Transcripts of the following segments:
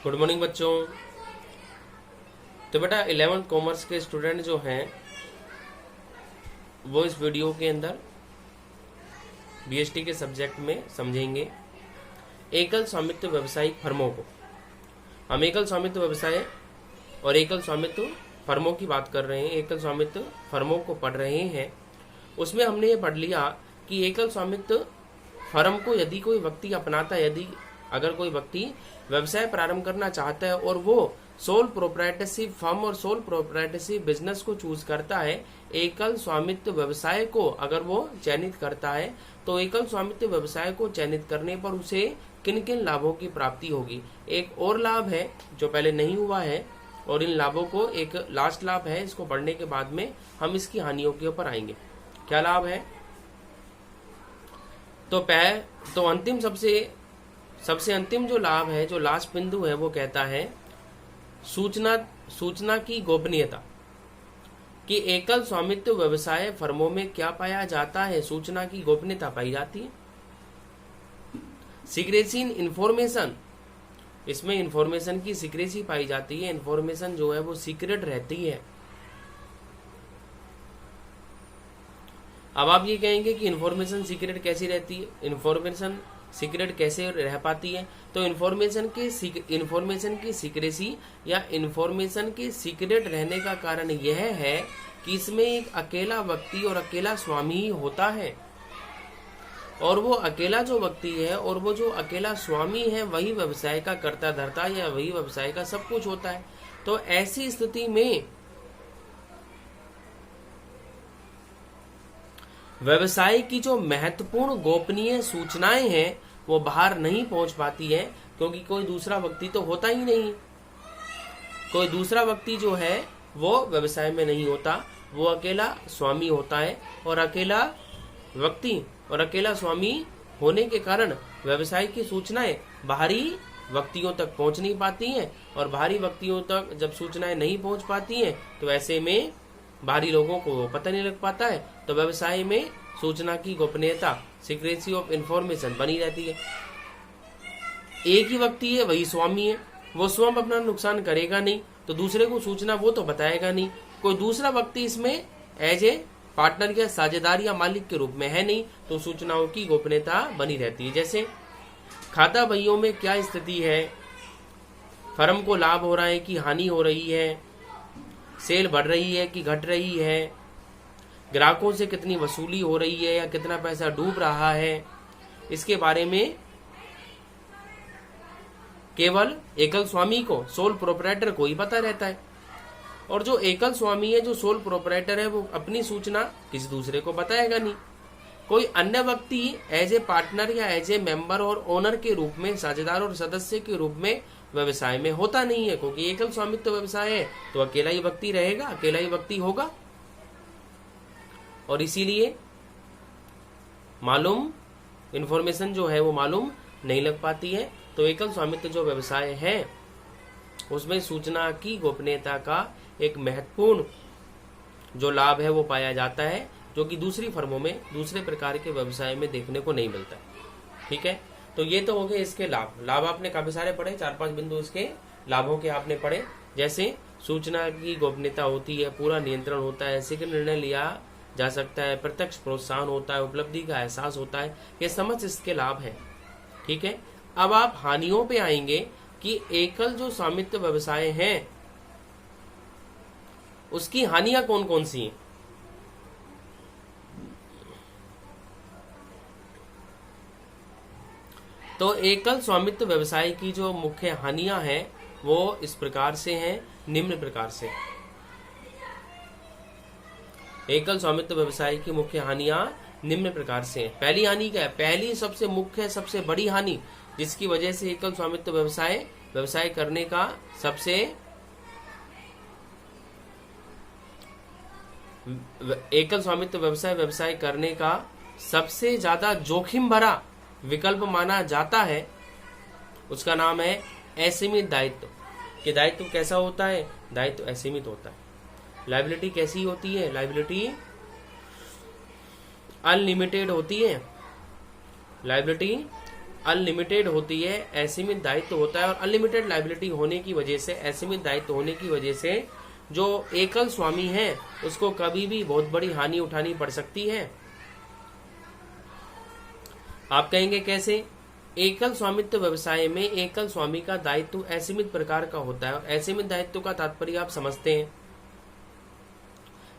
Good morning बच्चों। तो बेटा 11th कॉमर्स के स्टूडेंट जो हैं वो इस वीडियो के अंदर बीएसटी के सब्जेक्ट में समझेंगे एकल स्वामित्व व्यावसायिक फर्मों को। हम एकल स्वामित्व व्यवसाय और एकल स्वामित्व फर्मों की बात कर रहे हैं, एकल स्वामित्व फर्मों को पढ़ रहे हैं। उसमें हमने ये पढ़ लिया कि एकल स्वामित्व फर्म को यदि कोई व्यक्ति अपनाता है, अगर कोई व्यक्ति व्यवसाय प्रारंभ करना चाहता है और वो सोल प्रोप्राइटरशिप फर्म और सोल प्रोप्राइटरशिप बिजनेस को चूज करता है, एकल स्वामित्व व्यवसाय को अगर वो चयनित करता है, तो एकल स्वामित्व व्यवसाय को चयनित करने पर उसे किन किन लाभों की प्राप्ति होगी। एक और लाभ है जो पहले नहीं हुआ है और इन लाभों को एक लास्ट लाभ है, इसको पढ़ने के बाद में हम इसकी हानियों के ऊपर आएंगे। क्या लाभ है? तो अंतिम सबसे अंतिम जो लाभ है, जो लास्ट बिंदु है, वो कहता है सूचना की गोपनीयता। कि एकल स्वामित्व व्यवसाय फर्मों में क्या पाया जाता है? सूचना की गोपनीयता पाई जाती है। सीक्रेसी इन इंफॉर्मेशन, इसमें इंफॉर्मेशन की सीक्रेसी पाई जाती है। इंफॉर्मेशन जो है वो सीक्रेट रहती है। अब आप ये कहेंगे कि इंफॉर्मेशन सीक्रेट कैसी रहती है, इंफॉर्मेशन सीक्रेट कैसे रह पाती है? तो इंफॉर्मेशन की सीक्रेसी या इंफॉर्मेशन के सीक्रेट रहने का कारण यह है कि इसमें एक अकेला व्यक्ति और अकेला स्वामी ही होता है, और वो अकेला जो व्यक्ति है और वो जो अकेला स्वामी है वही व्यवसाय का कर्ता धर्ता या वही व्यवसाय का सब कुछ होता है। तो ऐसी स्थिति में व्यवसाय की जो महत्वपूर्ण गोपनीय सूचनाएं हैं वो बाहर नहीं पहुंच पाती है, क्योंकि कोई दूसरा व्यक्ति तो होता ही नहीं। कोई दूसरा व्यक्ति जो है वो व्यवसाय में नहीं होता, वो अकेला स्वामी होता है, और अकेला व्यक्ति और अकेला स्वामी होने के कारण व्यवसाय की सूचनाएं बाहरी व्यक्तियों तक पहुंच नहीं पाती हैं, और बाहरी व्यक्तियों तक जब सूचनाएं नहीं पहुंच पाती हैं तो ऐसे में बाहरी लोगों को पता नहीं लग पाता है। तो व्यवसाय में सूचना की गोपनीयता, सीक्रेसी ऑफ इंफॉर्मेशन बनी रहती है। एक ही व्यक्ति है, वही स्वामी है, वो स्वयं अपना नुकसान करेगा नहीं, तो दूसरे को सूचना वो तो बताएगा नहीं। कोई दूसरा व्यक्ति इसमें एज ए पार्टनर या साझेदार या मालिक के रूप में है नहीं, तो सूचनाओं की गोपनीयता बनी रहती है। जैसे खाता बहियों में क्या स्थिति है, फर्म को लाभ हो रहा है कि हानि हो रही है, सेल बढ़ रही है कि घट रही है, ग्राहकों से कितनी वसूली हो रही है या कितना पैसा डूब रहा है, इसके बारे में केवल एकल स्वामी को, सोल प्रोप्राइटर को ही पता रहता है। और जो एकल स्वामी है, जो सोल प्रोप्राइटर है, वो अपनी सूचना किसी दूसरे को बताएगा नहीं। कोई अन्य व्यक्ति एज ए पार्टनर या एज ए मेंबर और ओनर के रूप में, साझेदार और सदस्य के रूप में व्यवसाय में होता नहीं है, क्योंकि एकल स्वामित्व व्यवसाय है तो अकेला ही व्यक्ति रहेगा, अकेला ही व्यक्ति होगा, और इसीलिए मालूम इंफॉर्मेशन जो है वो मालूम नहीं लग पाती है। तो एकल स्वामित्व जो व्यवसाय है उसमें सूचना की गोपनीयता का एक महत्वपूर्ण जो लाभ है वो पाया जाता है, जो कि दूसरी फर्मों में, दूसरे प्रकार के व्यवसाय में देखने को नहीं मिलता। ठीक है, तो ये तो हो गए इसके लाभ आपने काफी सारे पढ़े, 4-5 बिंदु इसके लाभों के आपने पढ़े। जैसे सूचना की गोपनीयता होती है, पूरा नियंत्रण होता है, शीघ्र निर्णय लिया जा सकता है, प्रत्यक्ष प्रोत्साहन होता है, उपलब्धि का एहसास होता है, ये समझ इसके लाभ है। ठीक है, अब आप हानियों पे आएंगे कि एकल जो स्वामित्व व्यवसाय है उसकी हानियां कौन कौन सी हैं। तो एकल स्वामित्व व्यवसाय की जो मुख्य हानियां हैं वो इस प्रकार से हैं, निम्न प्रकार से। एकल स्वामित्व व्यवसाय की मुख्य हानियां निम्न प्रकार से हैं। पहली हानि क्या है? पहली सबसे मुख्य, सबसे बड़ी हानि जिसकी वजह से एकल स्वामित्व व्यवसाय करने का एकल स्वामित्व व्यवसाय करने का सबसे ज्यादा जोखिम भरा विकल्प माना जाता है, उसका नाम है असीमित दायित्व। कि दायित्व कैसा होता है? दायित्व असीमित होता है। लायबिलिटी कैसी होती है? लायबिलिटी अनलिमिटेड होती है। लायबिलिटी अनलिमिटेड होती है, असीमित दायित्व होता है, और अनलिमिटेड लायबिलिटी होने की वजह से, असीमित दायित्व होने की वजह से जो एकल स्वामी है उसको कभी भी बहुत बड़ी हानि उठानी पड़ सकती है। आप कहेंगे कैसे? एकल स्वामित्व व्यवसाय में एकल स्वामी का दायित्व असीमित प्रकार का होता है, और असीमित दायित्व का तात्पर्य आप समझते हैं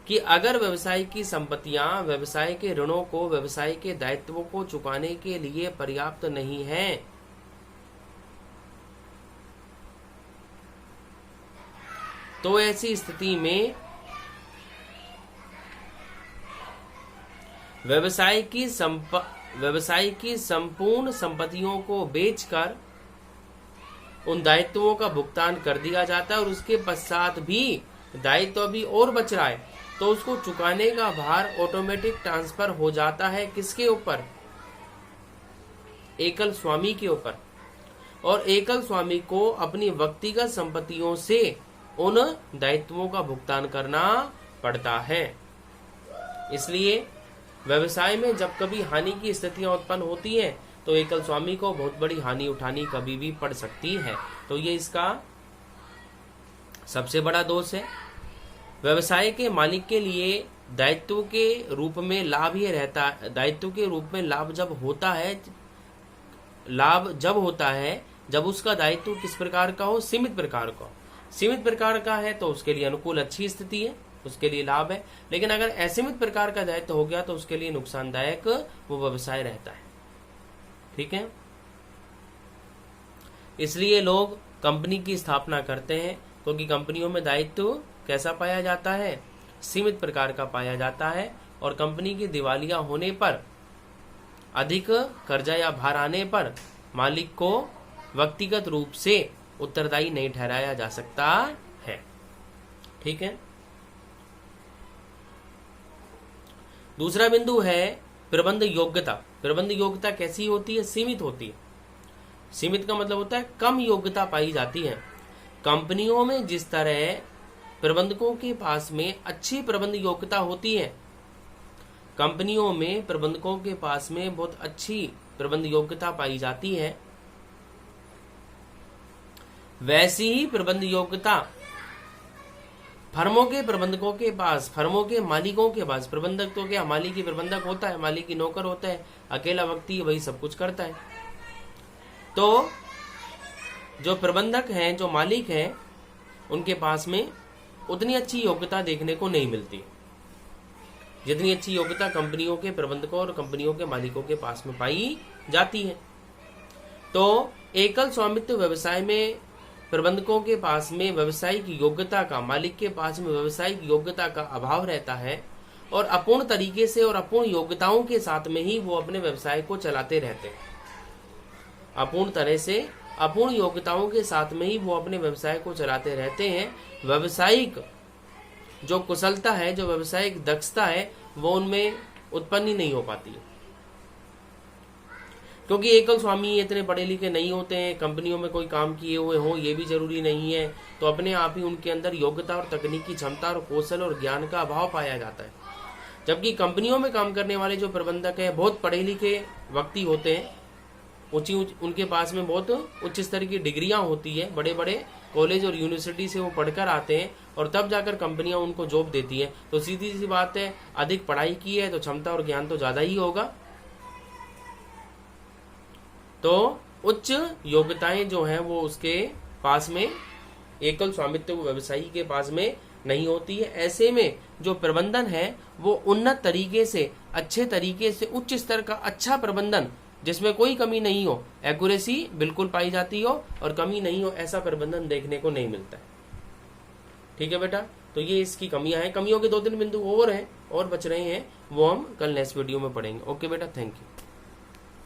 कि अगर व्यवसाय की संपत्तियां व्यवसाय के ऋणों को, व्यवसाय के दायित्वों को चुकाने के लिए पर्याप्त नहीं है, तो ऐसी स्थिति में व्यवसाय की संपूर्ण संपत्तियों को बेचकर उन दायित्वों का भुगतान कर दिया जाता है, और उसके पश्चात भी दायित्व भी और बच रहा है तो उसको चुकाने का भार ऑटोमेटिक ट्रांसफर हो जाता है किसके ऊपर? एकल स्वामी के ऊपर। और एकल स्वामी को अपनी व्यक्तिगत संपत्तियों से उन दायित्वों का भुगतान करना पड़ता है। इसलिए व्यवसाय में जब कभी हानि की स्थितियां उत्पन्न होती हैं तो एकल स्वामी को बहुत बड़ी हानि उठानी कभी भी पड़ सकती है। तो ये इसका सबसे बड़ा दोष है। व्यवसाय के मालिक के लिए दायित्व के रूप में लाभ ये रहता है, दायित्व के रूप में लाभ जब होता है जब उसका दायित्व किस प्रकार का हो? सीमित प्रकार का। सीमित प्रकार का है तो उसके लिए अनुकूल अच्छी स्थिति है, उसके लिए लाभ है। लेकिन अगर असीमित प्रकार का दायित्व हो गया तो उसके लिए नुकसानदायक वो व्यवसाय रहता है। ठीक है, इसलिए लोग कंपनी की स्थापना करते हैं क्योंकि कंपनियों में दायित्व कैसा पाया जाता है? सीमित प्रकार का पाया जाता है। और कंपनी की दिवालिया होने पर, अधिक कर्जा या भार आने पर मालिक को व्यक्तिगत रूप से उत्तरदायी नहीं ठहराया जा सकता है। ठीक है, दूसरा बिंदु है प्रबंध योग्यता। प्रबंध योग्यता कैसी होती है? सीमित होती है। सीमित का मतलब होता है कम योग्यता पाई जाती है। कंपनियों में जिस तरह प्रबंधकों के पास में अच्छी प्रबंध योग्यता होती है, कंपनियों में प्रबंधकों के पास में बहुत अच्छी प्रबंध योग्यता पाई जाती है, वैसी ही प्रबंध योग्यता फर्मों के प्रबंधकों के पास, फर्मों के मालिकों के पास, प्रबंधक तो क्या, मालिक ही प्रबंधक होता है, मालिक ही नौकर होता है, अकेला व्यक्ति वही सब कुछ करता है। तो जो प्रबंधक हैं, जो मालिक हैं, उनके पास में उतनी अच्छी योग्यता देखने को नहीं मिलती जितनी अच्छी योग्यता कंपनियों के प्रबंधकों और कंपनियों के मालिकों के पास में पाई जाती है। तो एकल स्वामित्व व्यवसाय में प्रबंधकों के पास में व्यवसायिक योग्यता का, मालिक के पास में व्यवसायिक योग्यता का अभाव रहता है, और अपूर्ण तरीके से और अपूर्ण योग्यताओं के साथ में ही वो अपने व्यवसाय को चलाते रहते हैं। अपूर्ण तरह से, अपूर्ण योग्यताओं के साथ में ही वो अपने व्यवसाय को चलाते रहते हैं। व्यवसायिक जो कुशलता है, जो व्यवसायिक दक्षता है, वो उनमें उत्पन्न ही नहीं हो पाती है, क्योंकि एकल स्वामी इतने पढ़े लिखे नहीं होते हैं, कंपनियों में कोई काम किए हुए हो ये भी जरूरी नहीं है, तो अपने आप ही उनके अंदर योग्यता और तकनीकी क्षमता और कौशल और ज्ञान का अभाव पाया जाता है। जबकि कंपनियों में काम करने वाले जो प्रबंधक हैं बहुत पढ़े लिखे व्यक्ति होते हैं, उनके पास में बहुत उच्च स्तर की डिग्रियां होती है, बड़े बड़े कॉलेज और यूनिवर्सिटी से वो पढ़कर आते हैं, और तब जाकर कंपनियां उनको जॉब देती हैं। तो सीधी सी बात है, अधिक पढ़ाई की है तो क्षमता और ज्ञान तो ज्यादा ही होगा। तो उच्च योग्यताएं जो हैं वो उसके पास में, एकल स्वामित्व व्यवसायी के पास में नहीं होती है। ऐसे में जो प्रबंधन है वो उन्नत तरीके से, अच्छे तरीके से, उच्च स्तर का अच्छा प्रबंधन जिसमें कोई कमी नहीं हो, एक्यूरेसी बिल्कुल पाई जाती हो और कमी नहीं हो, ऐसा प्रबंधन देखने को नहीं मिलता है। ठीक है बेटा, तो ये इसकी कमियां हैं। कमियों के 2-3 बिंदु और हैं और बच रहे हैं, वो हम कल नेक्स्ट वीडियो में पढ़ेंगे। ओके बेटा, थैंक यू।